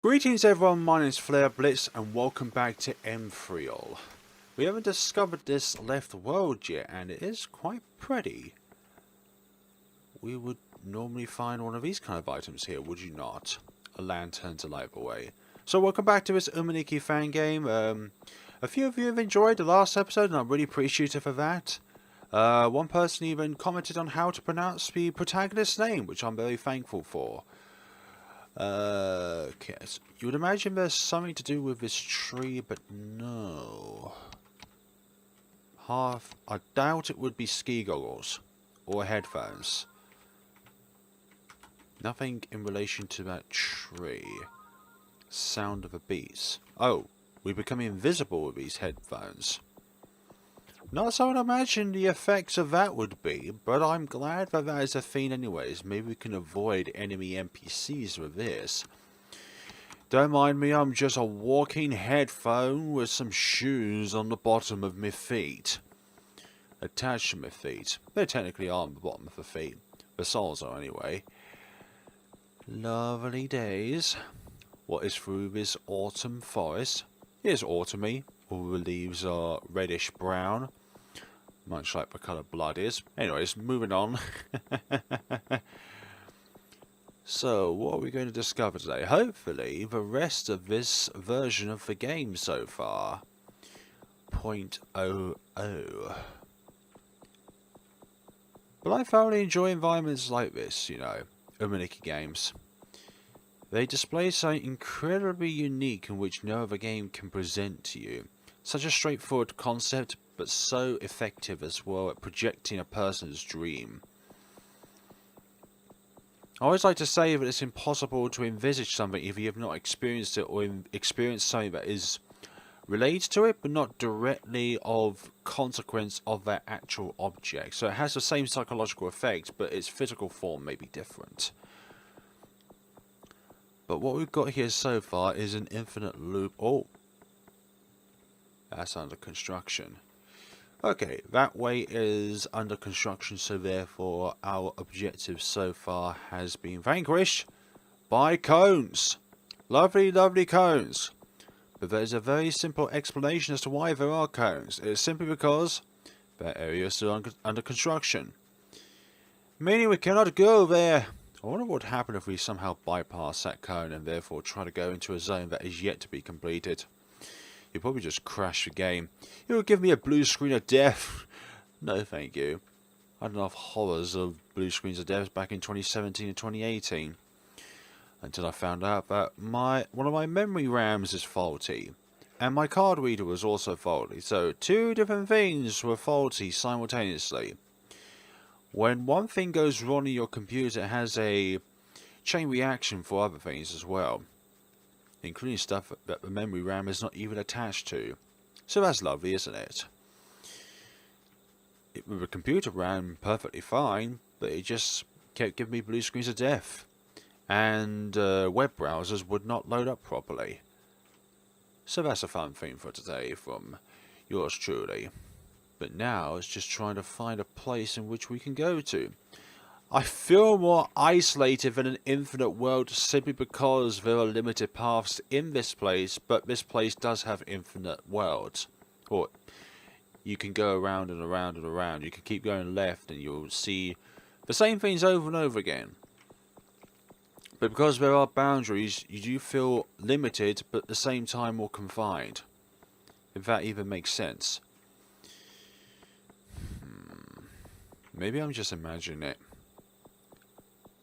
Greetings everyone, my name is FlareBlitzed and welcome back to Ephemreal. We haven't discovered this left world yet and it is quite pretty. We would normally find one of these kind of items here, would you not? A lantern to light the way. So welcome back to this Yume Nikki Fangame. A few of you have enjoyed the last episode and I'm really appreciative of that. One person even commented on how to pronounce the protagonist's name, which I'm very thankful for. Okay, so you would imagine there's something to do with this tree, but no. I doubt it would be ski goggles or headphones. Nothing in relation to that tree. Sound of a beast. Oh, we become invisible with these headphones. Not so I'd imagine the effects of that would be, but I'm glad that that is a thing anyways. Maybe we can avoid enemy NPCs with this. Don't mind me, I'm just a walking headphone with some shoes on the bottom of my feet. Attached to my feet. They technically are on the bottom of the feet. The soles are anyway. Lovely days. What is through this autumn forest? It is autumny. All the leaves are reddish brown. Much like the colour blood is. Anyways, moving on. So, what are we going to discover today? Hopefully, the rest of this version of the game so far. 0.00. But I thoroughly enjoy environments like this, you know, Yume Nikki games. They display something incredibly unique in which no other game can present to you. Such a straightforward concept, but so effective as well at projecting a person's dream. I always like to say that it's impossible to envisage something if you have not experienced it or experienced something that is related to it, but not directly of consequence of that actual object. So it has the same psychological effect, but its physical form may be different. But what we've got here so far is an infinite loop. Oh, that's under construction. Okay, that way is under construction, so therefore our objective so far has been vanquished by cones. Lovely, lovely cones. But there's a very simple explanation as to why there are cones. It's simply because that area is still under construction. Meaning we cannot go there. I wonder what would happen if we somehow bypass that cone and therefore try to go into a zone that is yet to be completed. You'll probably just crash the game. It will give me a blue screen of death. No thank you. I had enough horrors of blue screens of death back in 2017 and 2018. Until I found out that one of my memory RAMs is faulty. And my card reader was also faulty. So two different things were faulty simultaneously. When one thing goes wrong in your computer, it has a chain reaction for other things as well. Including stuff that the memory RAM is not even attached to. So that's lovely, isn't it? The computer ran perfectly fine, but it just kept giving me blue screens of death. And web browsers would not load up properly. So that's a fun thing for today from yours truly. But now it's just trying to find a place in which we can go to. I feel more isolated than an infinite world simply because there are limited paths in this place, but this place does have infinite worlds. Or you can go around and around and around. You can keep going left and you'll see the same things over and over again. But because there are boundaries, you do feel limited, but at the same time more confined. If that even makes sense. Maybe I'm just imagining it.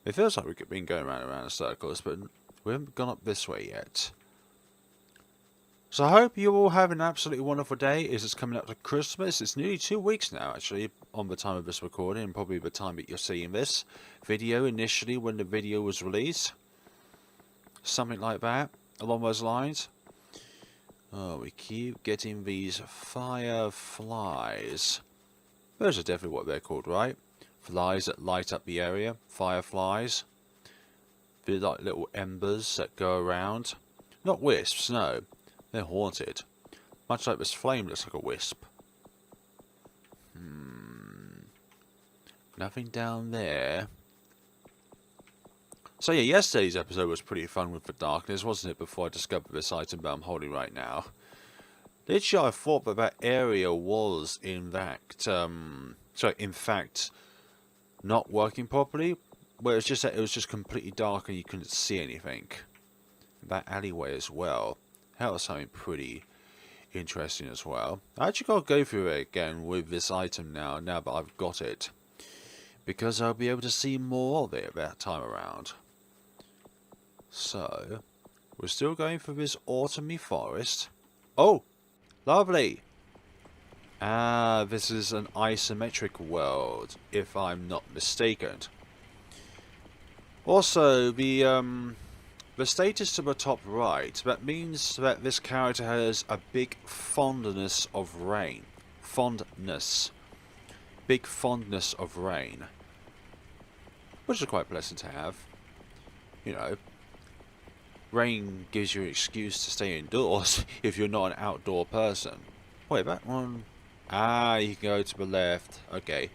It feels like we've been going round and round in circles, but we haven't gone up this way yet. So I hope you all have an absolutely wonderful day as it's coming up to Christmas. It's nearly 2 weeks now, actually, on the time of this recording, and probably the time that you're seeing this video initially when the video was released. Something like that, along those lines. Oh, we keep getting these fireflies. Those are definitely what they're called, right? Flies that light up the area, fireflies. They're like little embers that go around. Not wisps, no. They're haunted. Much like this flame looks like a wisp. Nothing down there. So yeah, yesterday's episode was pretty fun with the darkness, wasn't it, before I discovered this item that I'm holding right now. Literally, I thought that area was, in fact, not working properly, where it's just that it was just completely dark and you couldn't see anything. That alleyway as well. That was something pretty interesting as well. I actually got to go through it again with this item now that I've got it, because I'll be able to see more of it that time around. So, we're still going through this autumny forest. Oh, lovely! Ah, this is an isometric world, if I'm not mistaken. Also, the status to the top right, that means that this character has a big fondness of rain. Big fondness of rain. Which is quite pleasant to have. You know, rain gives you an excuse to stay indoors if you're not an outdoor person. Wait, that one... Ah, you can go to the left. Okay.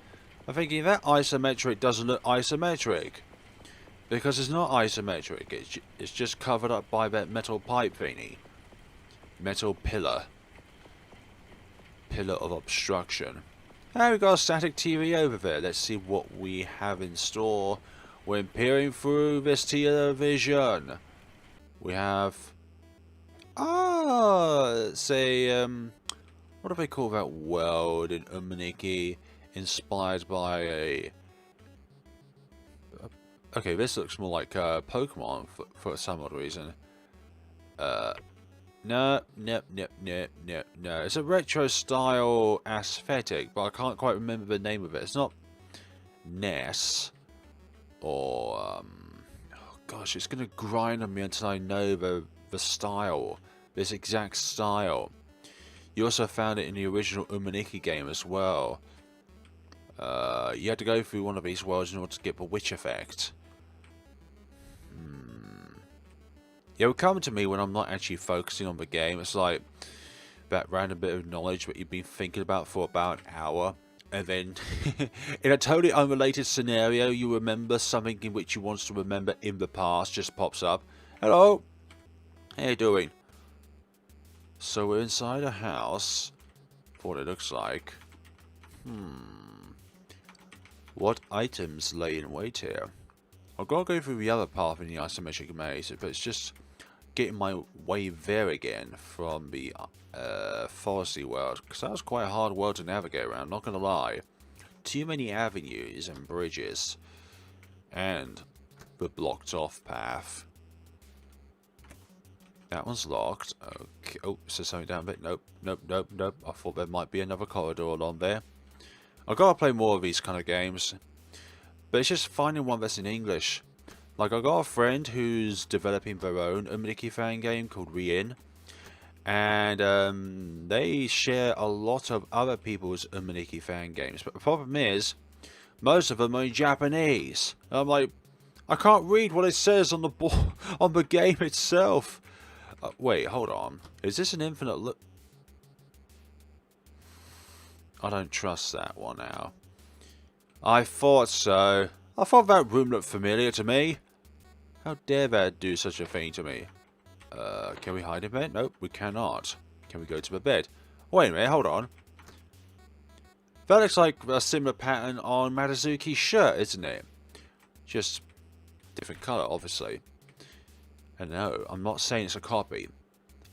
I'm thinking that isometric doesn't look isometric. Because it's not isometric. It's just covered up by that metal pipe thingy. Metal pillar. Pillar of obstruction. And we've got a static TV over there. Let's see what we have in store when peering through this television. We have... say, what do they call that world in Yume Nikki, inspired by a... Okay, this looks more like Pokemon for some odd reason. No. It's a retro style aesthetic, but I can't quite remember the name of it. It's not Ness or oh gosh, it's gonna grind on me until I know the style, this exact style. You also found it in the original Yume Nikki game as well. You had to go through one of these worlds in order to get the witch effect. It will come to me when I'm not actually focusing on the game. It's like that random bit of knowledge that you've been thinking about for about an hour, and then in a totally unrelated scenario you remember something in which you want to remember in the past just pops up. Hello, how you doing? So we're inside a house, what it looks like. What items lay in wait here? I've got to go through the other path in the isometric maze, but it's just getting my way there again from the foresty world, because that was quite a hard world to navigate around, not going to lie. Too many avenues and bridges, and the blocked off path. That one's locked. Okay. Oh, is there something down a bit? Nope. I thought there might be another corridor along there. I've got to play more of these kind of games, but it's just finding one that's in English. Like, I got a friend who's developing their own Yume Nikki Fangame called Rien, and they share a lot of other people's Yume Nikki Fangames. But the problem is, most of them are in Japanese. And I'm like, I can't read what it says on the on the game itself. Wait, hold on. Is this an infinite loop? I don't trust that one now. I thought so. I thought that room looked familiar to me. How dare that do such a thing to me? Can we hide in bed? Nope, we cannot. Can we go to the bed? Wait a minute, hold on. That looks like a similar pattern on Matazuki's shirt, isn't it? Just different colour, obviously. And no, I'm not saying it's a copy.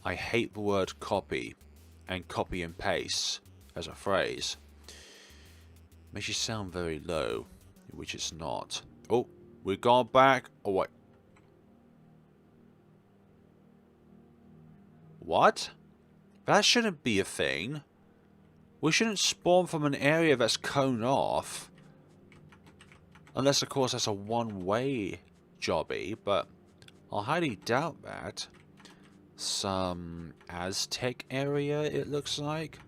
I hate the word copy and copy and paste as a phrase. Makes you sound very low, which it's not. Oh, we've gone back. Oh, wait. What? That shouldn't be a thing. We shouldn't spawn from an area that's coned off. Unless, of course, that's a one-way jobby, but I highly doubt that. Some Aztec area, it looks like.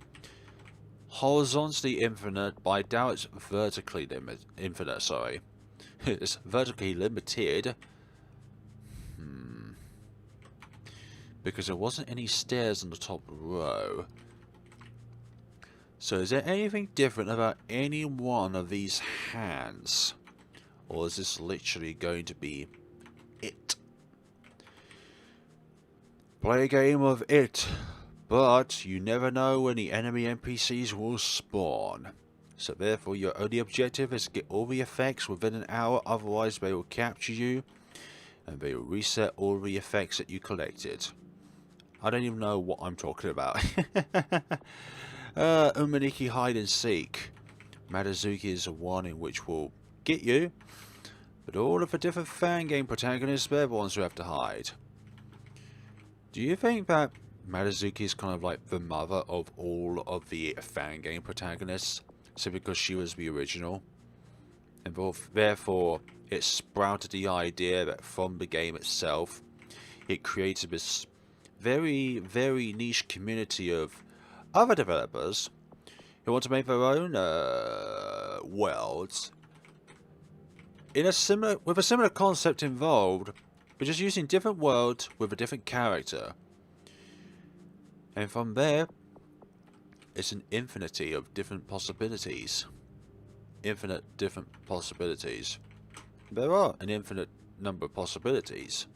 Horizontally infinite, but I doubt it's vertically infinite, sorry. It's vertically limited. Because there wasn't any stairs on the top row. So is there anything different about any one of these hands? Or is this literally going to be it. Play a game of it, but you never know when the enemy NPCs will spawn. So therefore your only objective is to get all the effects within an hour, otherwise they will capture you and they will reset all the effects that you collected. I don't even know what I'm talking about. Yume Nikki hide and seek. Madazuki is the one in which will get you, but all of the different Fangame protagonists, they're the ones who have to hide. Do you think that Madazuki is kind of like the mother of all of the Fangame protagonists, simply because she was the original? And therefore, it sprouted the idea that from the game itself, it created this very, very niche community of other developers who want to make their own worlds in a with a similar concept involved, but just using different worlds with a different character. And from there, it's an infinity of different possibilities. Infinite different possibilities. There are an infinite number of possibilities.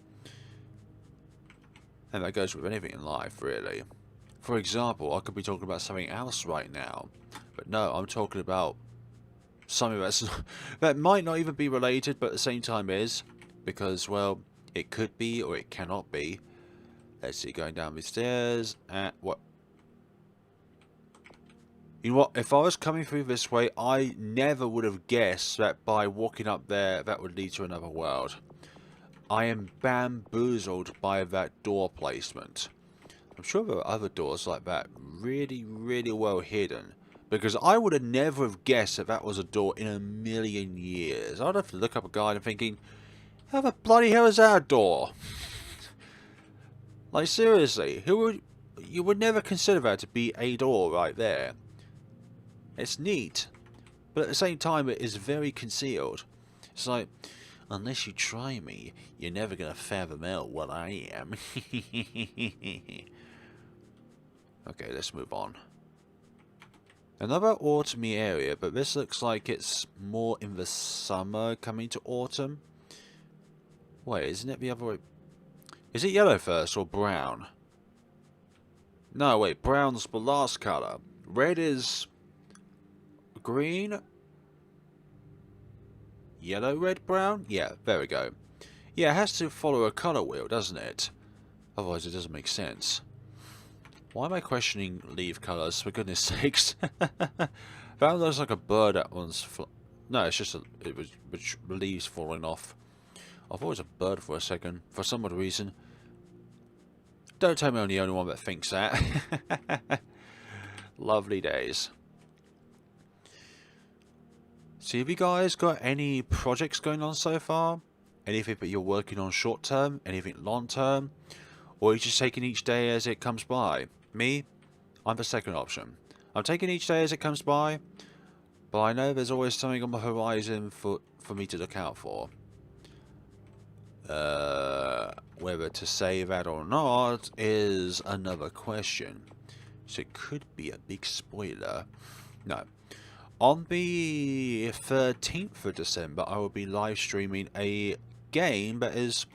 And that goes with anything in life, really. For example, I could be talking about something else right now, but no, I'm talking about something that might not even be related, but at the same time is, because, well, it could be or it cannot be. Let's see, going down the stairs, what? You know what, if I was coming through this way, I never would have guessed that by walking up there, that would lead to another world. I am bamboozled by that door placement. I'm sure there are other doors like that, really, really well hidden. Because I would have never have guessed that that was a door in a million years. I'd have to look up a guide and thinking, how the bloody hell is that a door? Like, seriously, you would never consider that to be a door right there. It's neat, but at the same time it is very concealed. It's like, unless you try me, you're never going to fathom out what I am. Okay, let's move on. Another autumny area, but this looks like it's more in the summer coming to autumn. Wait, isn't it the other way? Is it yellow first or brown? No, wait, brown's the last colour. Red is green. Yellow, red, brown? Yeah, there we go. Yeah, it has to follow a colour wheel, doesn't it? Otherwise it doesn't make sense. Why am I questioning leaf colours, for goodness sakes? That looks like a bird that one's... No, it's just it was leaves falling off. I thought it was a bird for a second, for some odd reason. Don't tell me I'm the only one that thinks that. Lovely days. So have you guys got any projects going on so far? Anything that you're working on short term? Anything long term? Or are you just taking each day as it comes by? Me? I'm the second option. I'm taking each day as it comes by, but I know there's always something on the horizon for me to look out for. Whether to say that or not is another question. So it could be a big spoiler. No. On the 13th of December, I will be live streaming a game that is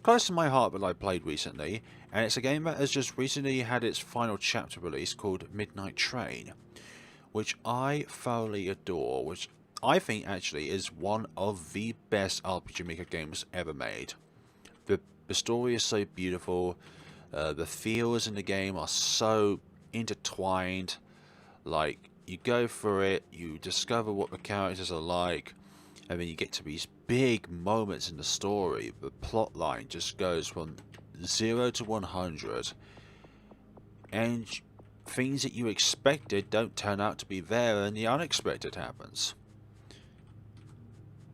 close to my heart that I played recently, and it's a game that has just recently had its final chapter released called Midnight Train, which I thoroughly adore, which I think actually is one of the best RPG Maker games ever made. The story is so beautiful, the feels in the game are so intertwined, like you go through it, you discover what the characters are like, and then you get to these big moments in the story. The plot line just goes from 0 to 100, and things that you expected don't turn out to be there, and the unexpected happens.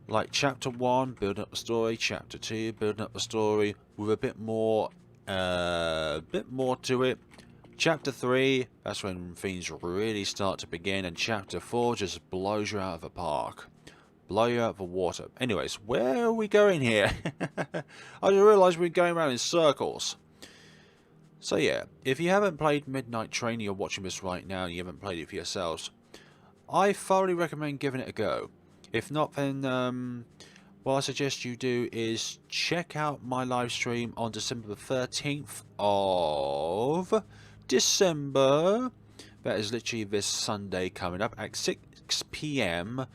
Like chapter 1, building up the story, chapter 2, building up the story with a bit more to it. Chapter 3, that's when things really start to begin, and chapter 4 just blows you out of the park. Blow you out of the water. Anyways, where are we going here? I just realised we're going around in circles. So yeah, if you haven't played Midnight Train, you're watching this right now and you haven't played it for yourselves, I thoroughly recommend giving it a go. If not, then what I suggest you do is check out my live stream on December the 13th of December. That is literally this Sunday coming up at 6 p.m.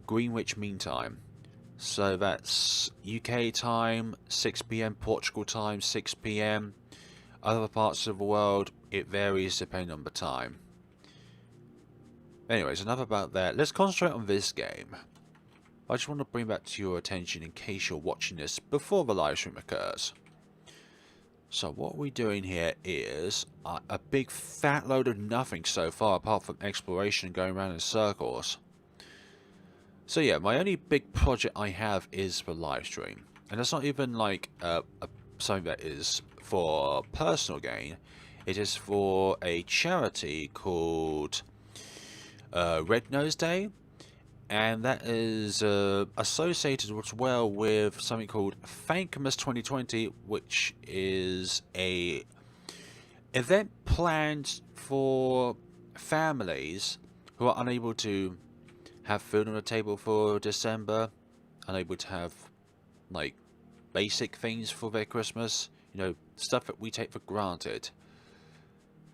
Greenwich Mean Time. So that's UK time, 6 p.m. Portugal time, 6 p.m. Other parts of the world, it varies depending on the time. Anyways, enough about that. Let's concentrate on this game. I just want to bring that to your attention in case you're watching this before the live stream occurs. So what we're doing here is a big fat load of nothing so far, apart from exploration and going around in circles. So yeah, my only big project I have is the live stream. And that's not even like something that is for personal gain. It is for a charity called Red Nose Day. And that is associated as well with something called Fangame 2020, which is a event planned for families who are unable to have food on the table for December, unable to have like basic things for their Christmas, you know, stuff that we take for granted.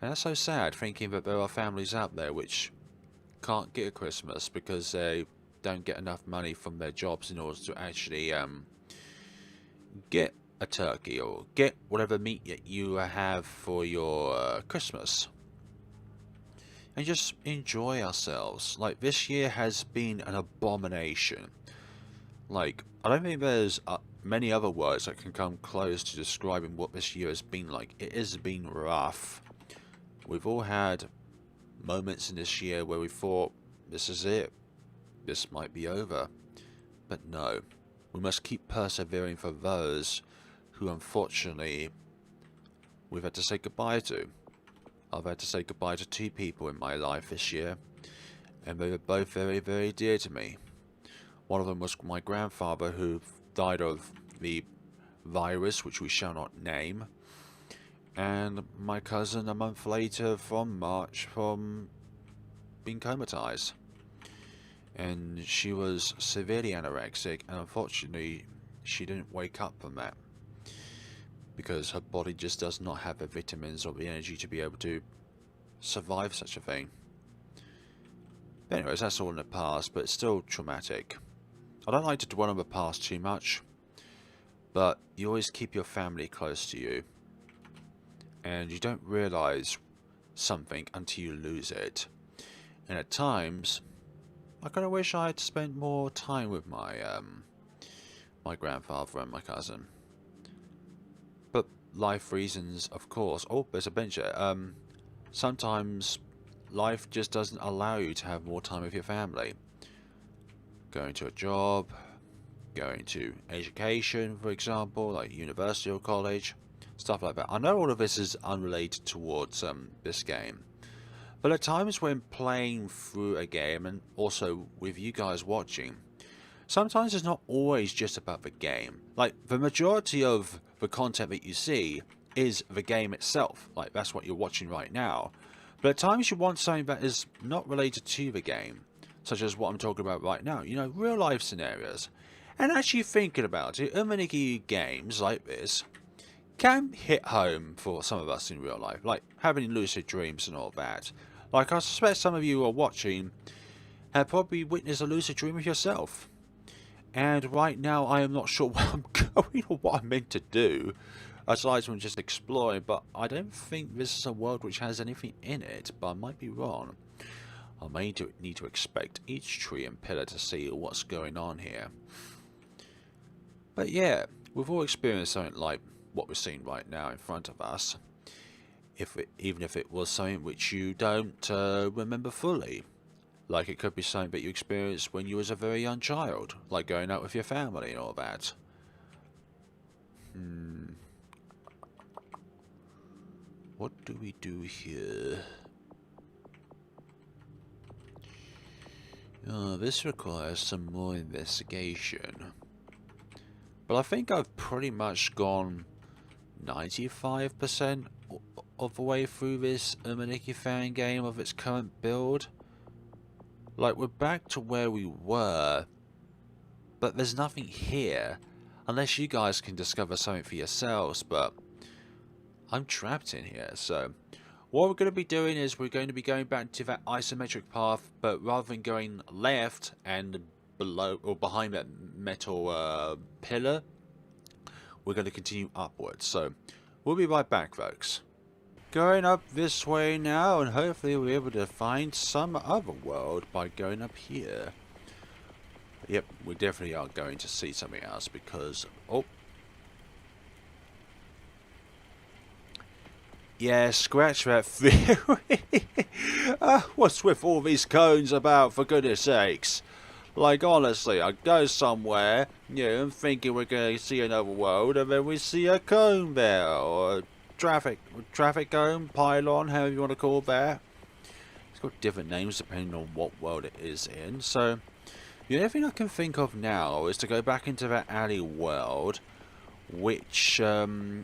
And that's so sad, thinking that there are families out there which can't get a Christmas because they don't get enough money from their jobs in order to actually get a turkey or get whatever meat that you have for your Christmas. And just enjoy ourselves. Like, this year has been an abomination. Like, I don't think there's many other words that can come close to describing what this year has been like. It has been rough. We've all had moments in this year where we thought, this is it, this might be over. But no, we must keep persevering for those who unfortunately we've had to say goodbye to. I've had to say goodbye to 2 people in my life this year, and they were both very, very dear to me. One of them was my grandfather, who died of the virus, which we shall not name, and my cousin a month later from March from being comatized. And she was severely anorexic, and unfortunately she didn't wake up from that because her body just does not have the vitamins or the energy to be able to survive such a thing. But anyways, that's all in the past, but it's still traumatic. I don't like to dwell on the past too much, but you always keep your family close to you, and you don't realise something until you lose it. And at times, I kind of wish I had spent more time with my my grandfather and my cousin. But life reasons, of course. Oh, there's a bench there. Sometimes life just doesn't allow you to have more time with your family. Going to a job, going to education, for example, like university or college, stuff like that. I know all of this is unrelated towards this game. But at times when playing through a game, and also with you guys watching, sometimes it's not always just about the game. Like, the majority of the content that you see is the game itself. Like, that's what you're watching right now. But at times you want something that is not related to the game, such as what I'm talking about right now. You know, real life scenarios. And actually thinking about it, Yume Nikki games like this can hit home for some of us in real life. Like, having lucid dreams and all that. Like, I suspect some of you who are watching have probably witnessed a lucid dream of yourself. And right now I am not sure where I'm going or what I'm meant to do, aside from just exploring, but I don't think this is a world which has anything in it, but I might be wrong. I may need to inspect each tree and pillar to see what's going on here. But yeah, we've all experienced something like what we're seeing right now in front of us. Even if it was something which you don't remember fully. Like, it could be something that you experienced when you was a very young child, like going out with your family and all that. What do we do here? Oh, this requires some more investigation. But I think I've pretty much gone 95% of the way through this Yume Nikki Fangame of its current build. Like, we're back to where we were but there's nothing here. Unless you guys can discover something for yourselves, but I'm trapped in here. So what we're going to be doing is we're going to be going back to that isometric path, but rather than going left and below or behind that metal pillar, we're going to continue upwards. So we'll be right back, folks. Going up this way now, and hopefully we'll be able to find some other world by going up here. Yep, we definitely are going to see something else because... oh. Yeah, scratch that theory. What's with all these cones about, for goodness sakes? Like, honestly, I go somewhere, you know, thinking we're going to see another world, and then we see a cone there, or a traffic cone, pylon, however you want to call that. It's got different names depending on what world it is in, so... the only thing I can think of now is to go back into that alley world, which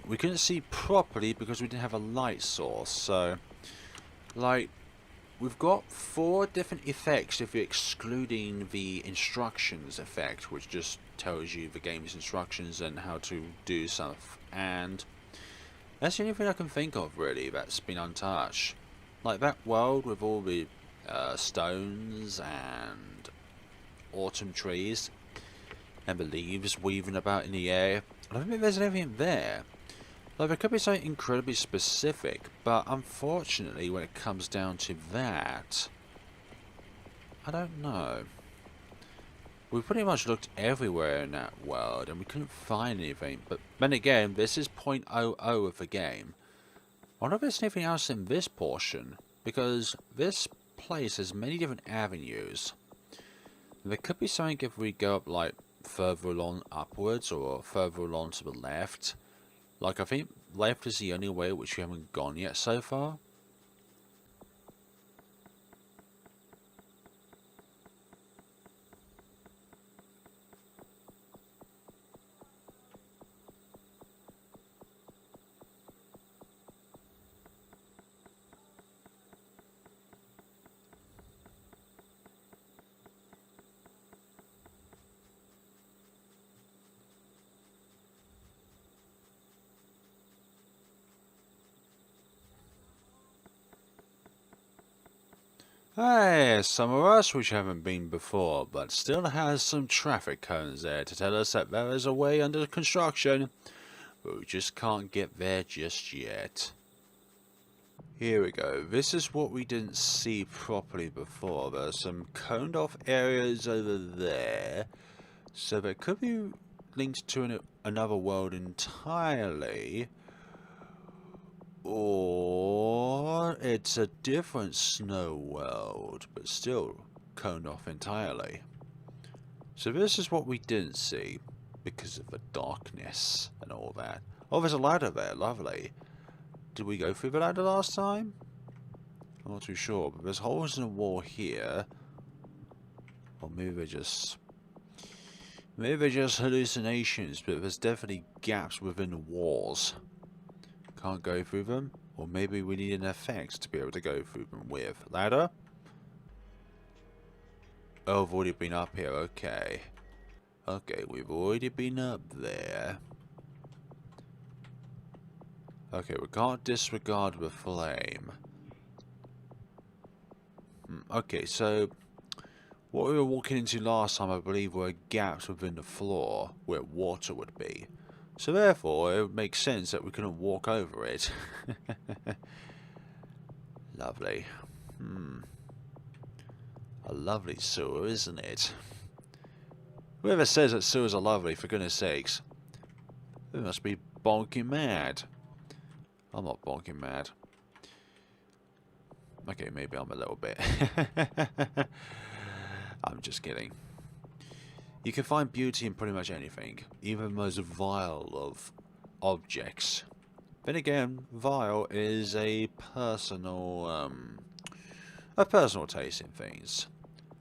we couldn't see properly because we didn't have a light source. So, like, we've got 4 different effects if you're excluding the instructions effect, which just tells you the game's instructions and how to do stuff. And that's the only thing I can think of, really, that's been untouched. Like that world with all the stones and autumn trees and the leaves weaving about in the air. I don't think there's anything there. Like, there could be something incredibly specific, but unfortunately when it comes down to that, I don't know. We pretty much looked everywhere in that world and we couldn't find anything, but then again, this is 0.00 of the game. I wonder if there's anything else in this portion, because this place has many different avenues. There could be something if we go up, like, further along upwards or further along to the left. Like, I think left is the only way which we haven't gone yet so far. Hey, some of us which haven't been before, but still has some traffic cones there to tell us that there is a way under construction, but we just can't get there just yet. Here we go. This is what we didn't see properly before. There's some coned off areas over there, so there could be linked to another world entirely. Or it's a different snow world, but still coned off entirely. So this is what we didn't see, because of the darkness and all that. Oh, there's a ladder there, lovely. Did we go through the ladder last time? I'm not too sure, but there's holes in the wall here. Or maybe they're just hallucinations, but there's definitely gaps within the walls. Can't go through them, or maybe we need an effect to be able to go through them with. Ladder? Oh, I've already been up here, okay. Okay, we've already been up there. Okay, we can't disregard the flame. Okay, so what we were walking into last time, I believe, were gaps within the floor where water would be. So therefore, it would make sense that we couldn't walk over it. Lovely. A lovely sewer, isn't it? Whoever says that sewers are lovely, for goodness sakes, they must be bonking mad. I'm not bonking mad. Okay, maybe I'm a little bit. I'm just kidding. You can find beauty in pretty much anything, even the most vile of objects. Then again, vile is a personal taste in things.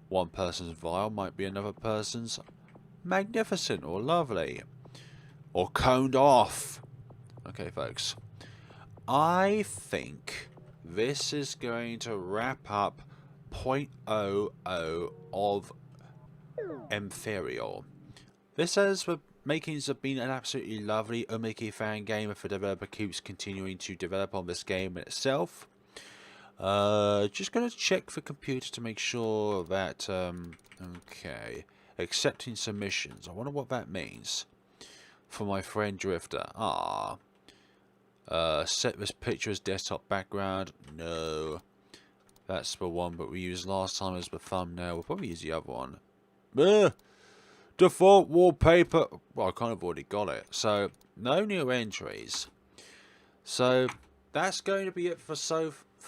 One person's vile might be another person's magnificent or lovely. Or coned off. Okay, folks. I think this is going to wrap up 0.00 of Ephemreal. This says the makings have been an absolutely lovely Yume Nikki Fangame if the developer keeps continuing to develop on this game itself. Just gonna check the computer to make sure that okay, accepting submissions. I wonder what that means for my friend Drifter. Set this picture as desktop background. No, that's the one but we used last time as the thumbnail. We'll probably use the other one. Default wallpaper. Well, I kind of already got it. So no new entries. So that's going to be it for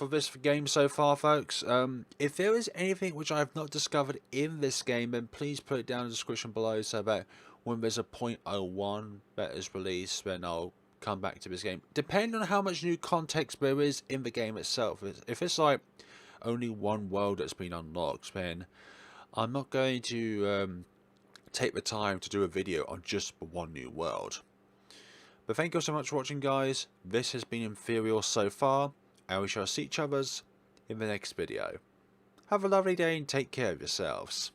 this game so far, folks. If there is anything which I have not discovered in this game, then please put it down in the description below so that when there's a 0.01 that is released, then I'll come back to this game. Depending on how much new context there is in the game itself. If it's like only one world that's been unlocked, then I'm not going to take the time to do a video on just one new world. But thank you so much for watching, guys. This has been Ephemreal so far, and we shall see each other in the next video. Have a lovely day and take care of yourselves.